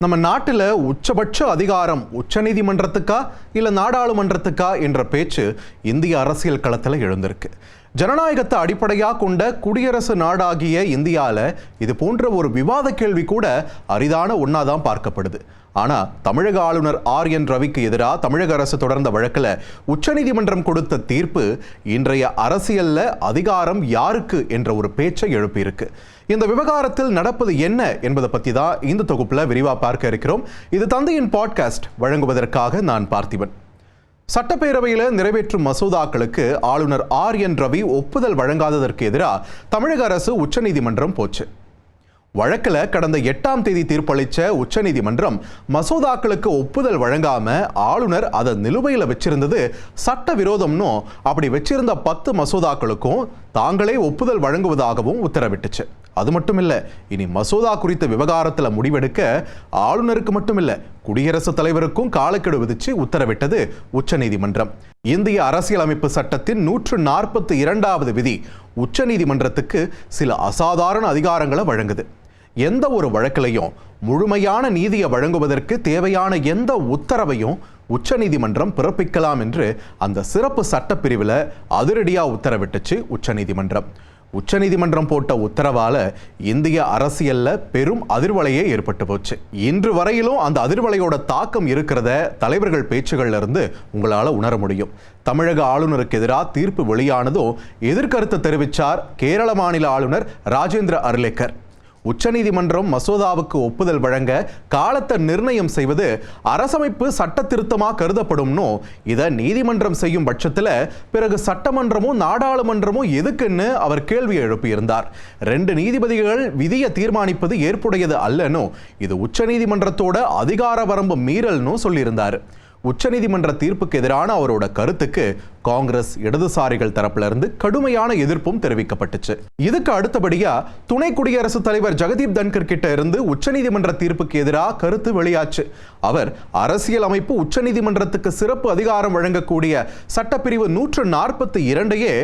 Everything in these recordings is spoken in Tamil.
நம்ம நாட்டில் உச்சபட்ச அதிகாரம் உச்சநீதிமன்றத்துக்கா இல்லை நாடாளுமன்றத்துக்கா என்ற பேச்சு இந்திய அரசியல் களத்தில் எழுந்திருக்கு. ஜனநாயகத்தை அடிப்படையாக கொண்ட குடியரசு நாடாகிய இந்தியாவில் இது போன்ற ஒரு விவாத கேள்வி கூட அரிதான ஒன்றாதான் பார்க்கப்படுது. ஆனால் தமிழக ஆளுநர் RN ரவிக்கு எதிராக தமிழக அரசு தொடர்ந்த வழக்கில் உச்சநீதிமன்றம் கொடுத்த தீர்ப்பு இன்றைய அரசியலில் அதிகாரம் யாருக்கு என்ற ஒரு பேச்சை எழுப்பியிருக்கு. இந்த விவகாரத்தில் நடப்பது என்ன என்பதை பற்றி தான் இந்த தொகுப்பில் விரிவாக பார்க்க இருக்கிறோம். இது தந்தையின் பாட்காஸ்ட். வழங்குவதற்காக நான் பார்த்திபன். சட்டப்பேரவையில் நிறைவேற்றும் மசோதாக்களுக்கு ஆளுநர் RN ரவி ஒப்புதல் வழங்காததற்கு எதிராக தமிழக அரசு உச்சநீதிமன்றம் போச்சு. வழக்கில் கடந்த 8ஆம் தேதி தீர்ப்பளித்த உச்சநீதிமன்றம் மசோதாக்களுக்கு ஒப்புதல் வழங்காம ஆளுநர் அதை நிலுவையில் வச்சிருந்தது சட்ட விரோதம்னு அப்படி வச்சிருந்த 10 மசோதாக்களுக்கும் தாங்களே ஒப்புதல் வழங்குவதாகவும் உத்தரவிட்டுச்சு. அது மட்டும் இல்லை, இனி மசோதா குறித்த விவகாரத்தில் முடிவெடுக்க ஆளுநருக்கு மட்டுமில்லை குடியரசுத் தலைவருக்கும் காலக்கெடு விதிச்சு உத்தரவிட்டது உச்சநீதிமன்றம். இந்திய அரசியலமைப்பு சட்டத்தின் 142வது விதி உச்சநீதிமன்றத்துக்கு சில அசாதாரண அதிகாரங்களை வழங்குது. எந்த ஒரு வழக்கிலையும் முழுமையான நீதியை வழங்குவதற்கு தேவையான எந்த உத்தரவையும் உச்சநீதிமன்றம் பிறப்பிக்கலாம் என்று அந்த சிறப்பு சட்டப்பிரிவில் அதிரடியாக உத்தரவிட்டுச்சு உச்சநீதிமன்றம். உச்சநீதிமன்றம் போட்ட உத்தரவால இந்திய அரசியல்ல பெரும் அதிர்வலையே ஏற்பட்டு போச்சு. இன்று வரையிலும் அந்த அதிர்வலையோட தாக்கம் இருக்கிறத தலைவர்கள் பேச்சுகள்ல இருந்து உங்களால உணர முடியும். தமிழக ஆளுநருக்கு எதிராக தீர்ப்பு வெளியானதும் எதிர்கருத்து தெரிவித்தார் கேரள மாநில ஆளுநர் ராஜேந்திர அர்லேக்கர். உச்சநீதிமன்றம் மசோதாவுக்கு ஒப்புதல் வழங்க காலத்தை நிர்ணயம் செய்வது அரசமைப்பு சட்ட திருத்தமாக கருதப்படும்னு இதை நீதிமன்றம் செய்யும் பட்சத்தில் பிறகு சட்டமன்றமும் நாடாளுமன்றமும் எதுக்குன்னு அவர் கேள்வியை எழுப்பியிருந்தார். 2 நீதிபதிகள் விதியை தீர்மானிப்பது ஏற்புடையது அல்லன்னு இது உச்சநீதிமன்றத்தோட அதிகார வரம்பு மீறல்னு சொல்லியிருந்தார். உச்சநீதிமன்ற தீர்ப்புக்கு எதிரான அவரோட கருத்துக்கு காங்கிரஸ் இடதுசாரிகள் தரப்புல இருந்து கடுமையான எதிர்ப்பும் தெரிவிக்கப்பட்டுச்சு. இதுக்கு அடுத்தபடியா துணை குடியரசுத் தலைவர் ஜெகதீப் தன்கர் கிட்ட இருந்து உச்சநீதிமன்ற தீர்ப்புக்கு எதிராக கருத்து வெளியாச்சு. அவர் அரசியல் அமைப்பு உச்சநீதிமன்றத்துக்கு சிறப்பு அதிகாரம் வழங்கக்கூடிய சட்டப்பிரிவு 142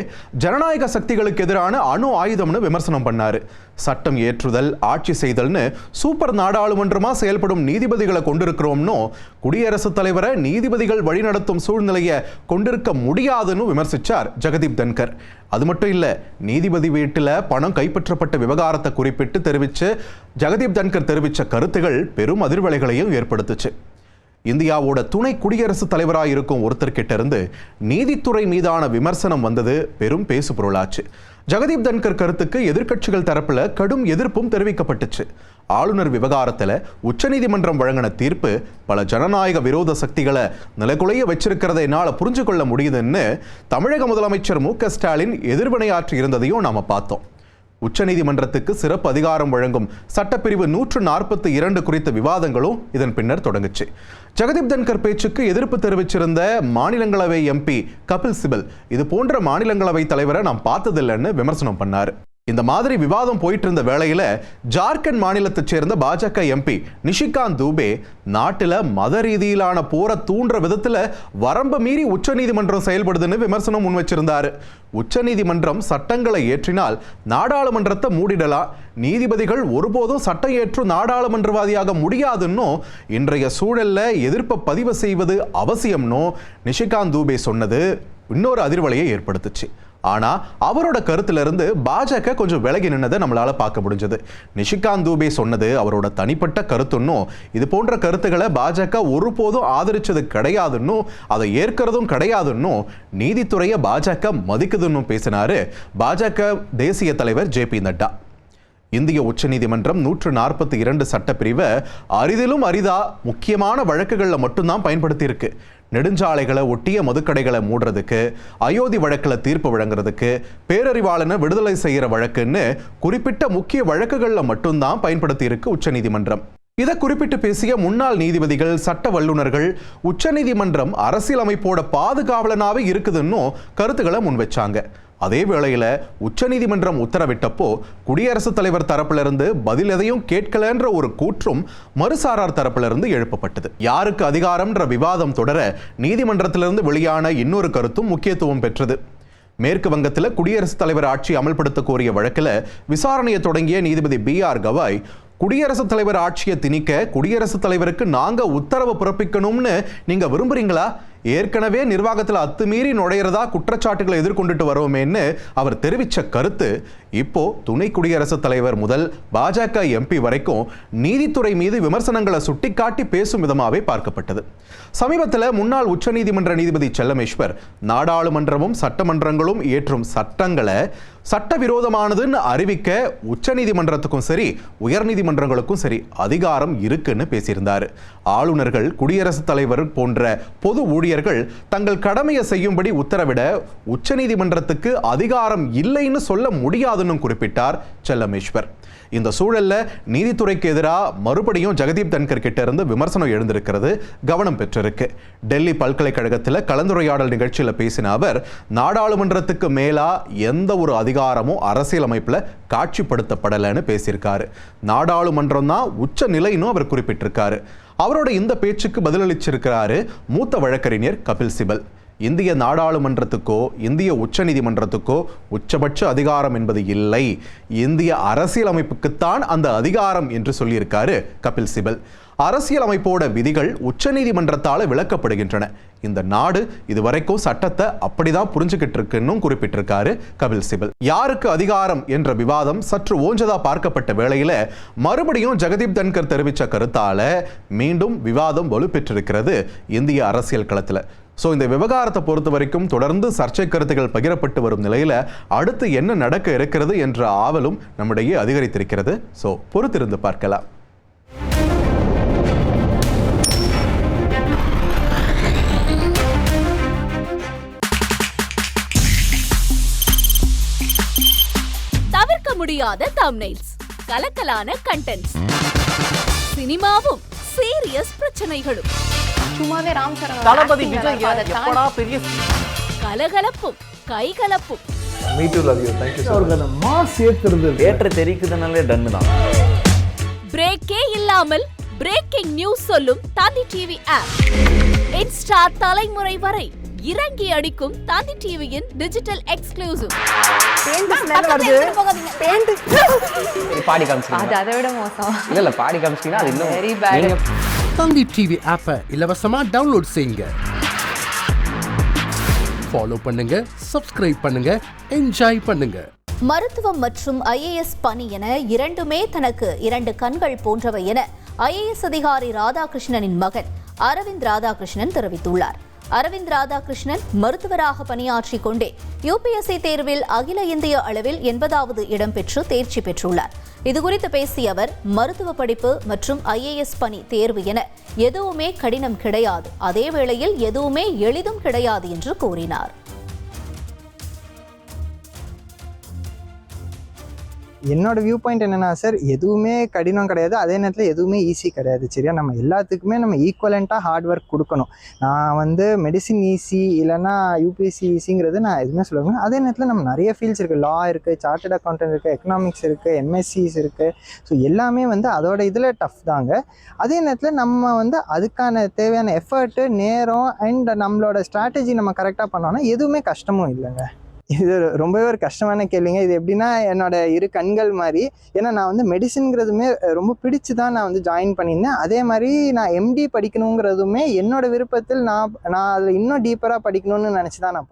ஜனநாயக சக்திகளுக்கு எதிரான அணு ஆயுதம்னு விமர்சனம் பண்ணாரு. சட்டம் ஏற்றுதல் ஆட்சி செய்தல்னு சூப்பர் நாடாளுமன்றமா செயல்படும் நீதிபதிகளை கொண்டிருக்கிறோம்னு குடியரசுத் தலைவரை நீதிபதிகள் வழிநடத்தும் சூழ்நிலையை கொண்டிருக்க முடியாதுன்னு விமர்சிச்சார் ஜெகதீப் தன்கர். அது மட்டும் இல்ல, நீதிபதி வீட்டில் பணம் கைப்பற்றப்பட்ட விவகாரத்தை குறிப்பிட்டு தெரிவிச்சு ஜெகதீப் தன்கர் தெரிவித்த கருத்துகள் பெரும் அதிர்வலைகளையும் ஏற்படுத்துச்சு. இந்தியாவோட துணை குடியரசுத் தலைவராக இருக்கும் ஒருத்தர்கிட்ட இருந்து நீதித்துறை மீதான விமர்சனம் வந்தது பெரும் பேசு பொருளாச்சு. ஜெகதீப் தன்கர் கருத்துக்கு எதிர்க்கட்சிகள் தரப்புல கடும் எதிர்ப்பும் தெரிவிக்கப்பட்டுச்சு. ஆளுநர் விவகாரத்தில் உச்சநீதிமன்றம் வழங்கின தீர்ப்பு பல ஜனநாயக விரோத சக்திகளை நிலைகுலைய வச்சிருக்கிறத என்னால் புரிஞ்சு கொள்ள முடியுதுன்னு தமிழக முதலமைச்சர் MK ஸ்டாலின் எதிர்வினையாற்றி இருந்ததையும் நாம பார்த்தோம். உச்சநீதிமன்றத்துக்கு சிறப்பு அதிகாரம் வழங்கும் சட்டப்பிரிவு 142 குறித்த விவாதங்களும் இதன் பின்னர் தொடங்குச்சு. ஜெகதீப் தன்கர் பேச்சுக்கு எதிர்ப்பு தெரிவிச்சிருந்த மாநிலங்களவை MP கபில் சிபல் இது போன்ற மாநிலங்களவை தலைவரை நாம் பார்த்ததில்லைன்னு விமர்சனம் பண்ணார். இந்த மாதிரி விவாதம் போயிட்டு இருந்த வேளையில ஜார்க்கண்ட் மாநிலத்தைச் சேர்ந்த பாஜக MP நிஷிகாந்த் தூபே நாட்டில் மத ரீதியிலான போரை தூண்டுற விதத்தில் வரம்பு மீறி உச்சநீதிமன்றம் செயல்படுதுன்னு விமர்சனம் முன் வச்சிருந்தாரு. உச்சநீதிமன்றம் சட்டங்களை ஏற்றினால் நாடாளுமன்றத்தை மூடிடலாம், நீதிபதிகள் ஒருபோதும் சட்டம் ஏற்றும் நாடாளுமன்றவாதியாக முடியாதுன்னு இன்றைய சூழல்ல எதிர்ப்பை பதிவு செய்வது அவசியம்னு நிஷிகாந்த் தூபே சொன்னது இன்னொரு அதிர்வலையை ஏற்படுத்துச்சு. ஆனா அவரோட கருத்துல இருந்து பாஜக கொஞ்சம் விலகி நின்னதை நம்மளால பார்க்க முடிஞ்சது. நிஷிகாந்த் தூபே சொன்னது அவரோட தனிப்பட்ட கருத்துன்னும் இது போன்ற கருத்துக்களை பாஜக ஒருபோதும் ஆதரிச்சது கிடையாதுன்னும் அதை ஏற்கிறதும் கிடையாதுன்னும் நீதித்துறையை பாஜக மதிக்குதுன்னு பேசினாரு பாஜக தேசிய தலைவர் JP நட்டா. இந்திய உச்சநீதிமன்றம் 142 சட்டப்பிரிவை அரிதிலும் அரிதா முக்கியமான வழக்குகளில் மட்டும்தான் பயன்படுத்தி இருக்கு. நெடுஞ்சாலைகளை ஒட்டிய மதுக்கடைகளை மூடுறதுக்கு, அயோத்தி வழக்கில் தீர்ப்பு வழங்குறதுக்கு, பேரறிவாளனை விடுதலை செய்கிற வழக்குன்னு குறிப்பிட்ட முக்கிய வழக்குகளில் மட்டும்தான் பயன்படுத்தி இருக்கு உச்சநீதிமன்றம். இதை குறிப்பிட்டு பேசிய முன்னாள் நீதிபதிகள், சட்ட வல்லுநர்கள் உச்சநீதிமன்றம் அரசியலமைப்போட பாதுகாவலனாவே இருக்குதுன்னு கருத்துக்களை முன்வச்சாங்க. அதே வேளையில் உச்சநீதிமன்றம் உத்தரவிட்டப்போ குடியரசுத் தலைவர் தரப்பிலிருந்து பதில் எதையும் கேட்கலன்ற ஒரு கூற்றும் மறுசாரார் தரப்பிலிருந்து எழுப்பப்பட்டது. யாருக்கு அதிகாரம்ன்ற விவாதம் தொடர நீதிமன்றத்திலிருந்து வெளியான இன்னொரு கருத்தும் முக்கியத்துவம் பெற்றது. மேற்கு வங்கத்தில் குடியரசுத் தலைவர் ஆட்சி அமல்படுத்த கோரிய வழக்கில் விசாரணையை தொடங்கிய நீதிபதி BR கவாய் குடியரசுத் தலைவர் ஆட்சியை திணிக்க குடியரசுத் தலைவருக்கு நாங்க உத்தரவு பிறப்பிக்கணும்னு நீங்க விரும்புறீங்களா? ஏற்கனவே நிர்வாகத்தில் அத்துமீறி நுழையிறதா குற்றச்சாட்டுகளை எதிர்கொண்டுட்டு வரோமேன்னு அவர் தெரிவித்த கருத்து இப்போ துணை குடியரசுத் தலைவர் முதல் பாஜக எம்பி வரைக்கும் நீதித்துறை மீது விமர்சனங்களை சுட்டிக்காட்டி பேசும் விதமாகவே பார்க்கப்பட்டது. சமீபத்தில் முன்னாள் உச்சநீதிமன்ற நீதிபதி செல்லமேஸ்வர் நாடாளுமன்றமும் சட்டமன்றங்களும் இயற்றும் சட்டங்களை சட்டவிரோதமானதுன்னு அறிவிக்க உச்சநீதிமன்றத்துக்கும் சரி உயர்நீதிமன்றங்களுக்கும் சரி அதிகாரம் இருக்குன்னு பேசியிருந்தார். ஆளுநர்கள், குடியரசுத் தலைவர் போன்ற பொது ஊழியர்கள் தங்கள் கடமையை செய்யும்படி உத்தரவிட உச்சநீதிமன்றத்துக்கு அதிகாரம் இல்லைன்னு சொல்ல முடியாதுன்னு குறிப்பிட்டார் செல்லமேஸ்வர். இந்த சூழல்ல நீதித்துறைக்கு எதிராக மறுபடியும் ஜெகதீப் தன்கர் கிட்ட இருந்து விமர்சனம் எழுந்திருக்கிறது, கவனம் பெற்றிருக்கு. டெல்லி பல்கலைக்கழகத்தில் கலந்துரையாடல் நிகழ்ச்சியில் பேசின அவர், நாடாளுமன்றத்துக்கு மேலா எந்த ஒரு அதிகாரமும் அரசியலமைப்புல காட்சிப்படுத்தப்படலைன்னு பேசியிருக்காரு. நாடாளுமன்றம் தான் உச்ச நிலைன்னு அவர் குறிப்பிட்டிருக்காரு. அவரோட இந்த பேச்சுக்கு பதிலளிச்சிருக்கிறாரு மூத்த வழக்கறிஞர் கபில் சிபல். இந்திய நாடாளுமன்றத்துக்கோ இந்திய உச்சநீதிமன்றத்துக்கோ உச்சபட்ச அதிகாரம் என்பது இல்லை, இந்திய அரசியலமைப்புக்குத்தான் அந்த அதிகாரம் என்று சொல்லியிருக்காரு கபில் சிபல். அரசியலமைப்போட விதிகள் உச்சநீதிமன்றத்தால விளக்கப்படுகின்றன. இந்த நாடு இதுவரைக்கும் சட்டத்தை அப்படிதான் புரிஞ்சுக்கிட்டு இருக்குன்னு குறிப்பிட்டிருக்காரு கபில் சிபல். யாருக்கு அதிகாரம் என்ற விவாதம் சற்று ஓஞ்சதா பார்க்கப்பட்ட வேளையில மறுபடியும் ஜெகதீப் தன்கர் தெரிவித்த கருத்தால மீண்டும் விவாதம் வலுப்பெற்றிருக்கிறது இந்திய அரசியல் களத்துல. ஸோ இந்த விவகாரத்தை பொறுத்த வரைக்கும் தொடர்ந்து சர்ச்சை கருத்துக்கள் பகிரப்பட்டு வரும் நிலையில அடுத்து என்ன நடக்க இருக்கிறது என்ற ஆவலும் நம்மிடையே அதிகரித்திருக்கிறது. ஸோ பொறுத்திருந்து பார்க்கலாம். தவிர்க்க முடியாத தம்ப்நெயில்ஸ், கலக்கலான கண்டென்ட்ஸ், சினிமாவும் சீரியஸ் பிரச்சனைகளும், சும்மாவே ராம் சரண் தளபதி விஜய் எப்படா பெரிய கலகலப்பும் கைகலப்பும். Me too love you. Thank you அவர்களை மாஸ் ஏத்துறது தியேட்டர் தெரிக்குதுனாலே டன் தான். பிரேக்கே இல்லாமல் பிரேக்கிங் நியூஸ் சொல்லும் தந்தி டிவி ஆப். இன்ஸ்டா தலைமுறை வரை இறங்கி அடிக்கும் தந்தி டிவியின் டிஜிட்டல் எக்ஸ்க்ளூசிவ். பாடி காமிச்சீங்க, அது அதை விட மோசம். இல்ல பாடி காமிச்சீங்கன்னா அது இன்னும் வெரி பேட். தந்தி டிவி ஆப்பை இலவசமா டவுன்லோட் செய்யுங்க, ஃபாலோ பண்ணுங்க, சப்ஸ்கிரைப் பண்ணுங்க, என்ஜாய் பண்ணுங்க. மருத்துவம் மற்றும் IAS பணி என இரண்டுமே தனக்கு இரண்டு கண்கள் போன்றவை என IAS அதிகாரி ராதாகிருஷ்ணனின் மகன் அரவிந்த் ராதாகிருஷ்ணன் தெரிவித்துள்ளார். அரவிந்த் ராதாகிருஷ்ணன் மருத்துவராக பணியாற்றிக் கொண்டே UPSC தேர்வில் அகில இந்திய அளவில் 80வது இடம் பெற்று தேர்ச்சி பெற்றுள்ளார். இதுகுறித்து பேசிய அவர், மருத்துவ படிப்பு மற்றும் IAS பணி தேர்வு என எதுவுமே கடினம் கிடையாது, அதே வேளையில் எதுவுமே எளிதும் கிடையாது என்று கூறினார். என்னோட வியூ பாயிண்ட் என்னன்னா சார், எதுவுமே கடினம் கிடையாது, அதே நேரத்தில் எதுவுமே ஈஸி கிடையாது. சரியா, நம்ம எல்லாத்துக்குமே நம்ம ஈக்குவலண்ட்டாக ஹார்ட் ஒர்க் கொடுக்கணும். நான் மெடிசின் ஈஸி இல்லைன்னா UPSC ஈஸிங்கிறது நான் எதுவுமே சொல்லுவேன். அதே நேரத்தில் நம்ம நிறைய ஃபீல்ட்ஸ் இருக்குது, லா இருக்குது, சார்ட்டர்ட் அக்கௌண்டன்ட் இருக்குது, எக்கனாமிக்ஸ் இருக்குது, MSCs இருக்குது. ஸோ எல்லாமே அதோட இதில் டஃப் தாங்க. அதே நேரத்தில் நம்ம அதுக்கான தேவையான எஃபர்ட்டு, நேரம் அண்ட் நம்மளோட ஸ்ட்ராட்டஜி நம்ம கரெக்டாக பண்ணோன்னா எதுவுமே கஷ்டமும் இல்லைங்க. இது ரொம்பவே ஒரு கஷ்டமான கேள்விங்க. இது எப்படின்னா என்னோட இரு கண்கள் மாதிரி. ஏன்னா நான் மெடிசின்ங்கிறதுமே ரொம்ப பிடிச்சி தான் நான் ஜாயின் பண்ணியிருந்தேன். அதே மாதிரி நான் MD படிக்கணுங்கிறதுமே என்னோட விருப்பத்தில் நான் அதில் இன்னும் டீப்பராக படிக்கணும்னு நினச்சி தான் நான்